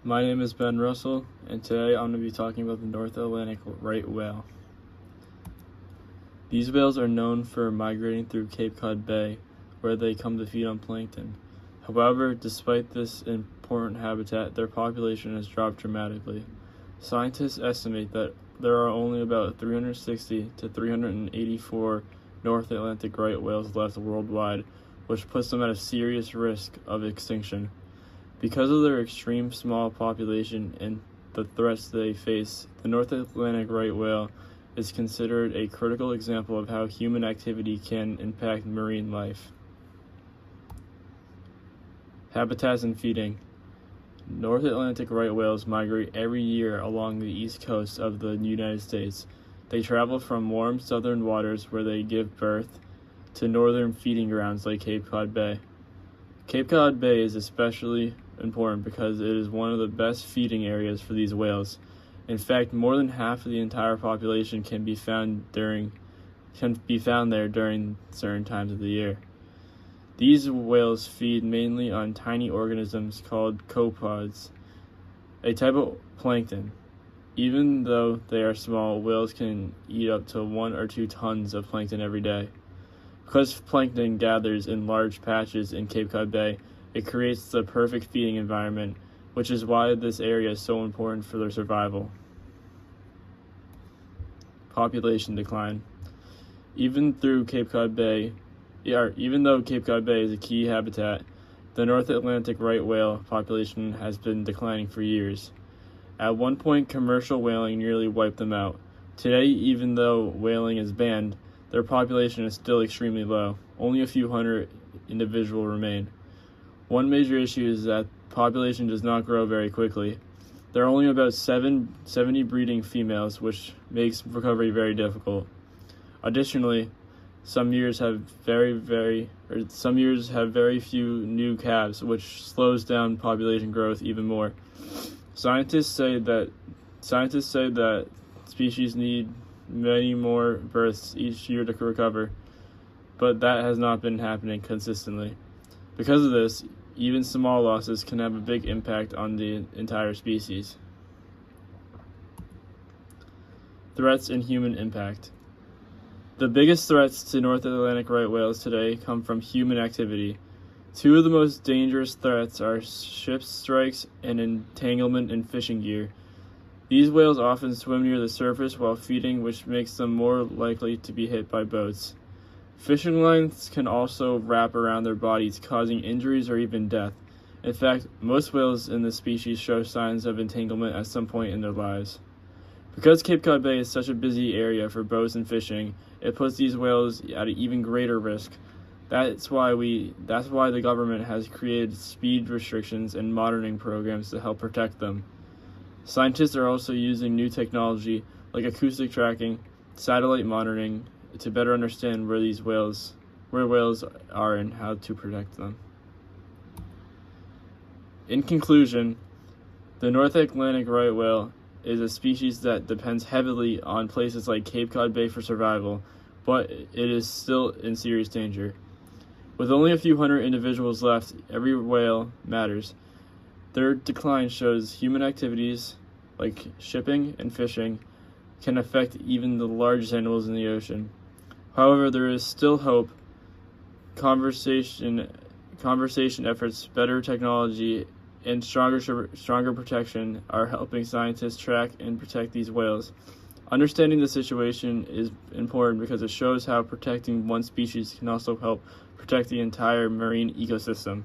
My name is Ben Russell, and today I'm going to be talking about the North Atlantic right whale. These whales are known for migrating through Cape Cod Bay, where they come to feed on plankton. However, despite this important habitat, their population has dropped dramatically. Scientists estimate that there are only about 360 to 384 North Atlantic right whales left worldwide, which puts them at a serious risk of extinction. Because of their extreme small population and the threats they face, the North Atlantic right whale is considered a critical example of how human activity can impact marine life. Habitats and feeding. North Atlantic right whales migrate every year along the east coast of the United States. They travel from warm southern waters where they give birth to northern feeding grounds like Cape Cod Bay. Cape Cod Bay is especially important because it is one of the best feeding areas for these whales. In fact, more than half of the entire population can be found there during certain times of the year. These whales feed mainly on tiny organisms called copepods, a type of plankton. Even though they are small, whales can eat up to 1 or 2 tons of plankton every day. Because plankton gathers in large patches in Cape Cod Bay, it creates the perfect feeding environment, which is why this area is so important for their survival. Population decline. Even though Cape Cod Bay is a key habitat, the North Atlantic right whale population has been declining for years. At one point, commercial whaling nearly wiped them out. Today, even though whaling is banned, their population is still extremely low. Only a few hundred individuals remain. One major issue is that population does not grow very quickly. There are only about 70 breeding females, which makes recovery very difficult. Additionally, some years have very few new calves, which slows down population growth even more. Scientists say that species need many more births each year to recover, but that has not been happening consistently. Because of this, even small losses can have a big impact on the entire species. Threats and human impact. The biggest threats to North Atlantic right whales today come from human activity. Two of the most dangerous threats are ship strikes and entanglement in fishing gear. These whales often swim near the surface while feeding, which makes them more likely to be hit by boats. Fishing lines can also wrap around their bodies, causing injuries or even death. In fact, most whales in this species show signs of entanglement at some point in their lives. Because Cape Cod Bay is such a busy area for boats and fishing, it puts these whales at an even greater risk. That's why the government has created speed restrictions and monitoring programs to help protect them. Scientists are also using new technology like acoustic tracking, satellite monitoring, to better understand where whales are and how to protect them. In conclusion, the North Atlantic right whale is a species that depends heavily on places like Cape Cod Bay for survival, but it is still in serious danger. With only a few hundred individuals left, every whale matters. Their decline shows human activities like shipping and fishing can affect even the largest animals in the ocean. However, there is still hope. Conservation efforts, better technology, and stronger protection are helping scientists track and protect these whales. Understanding the situation is important because it shows how protecting one species can also help protect the entire marine ecosystem.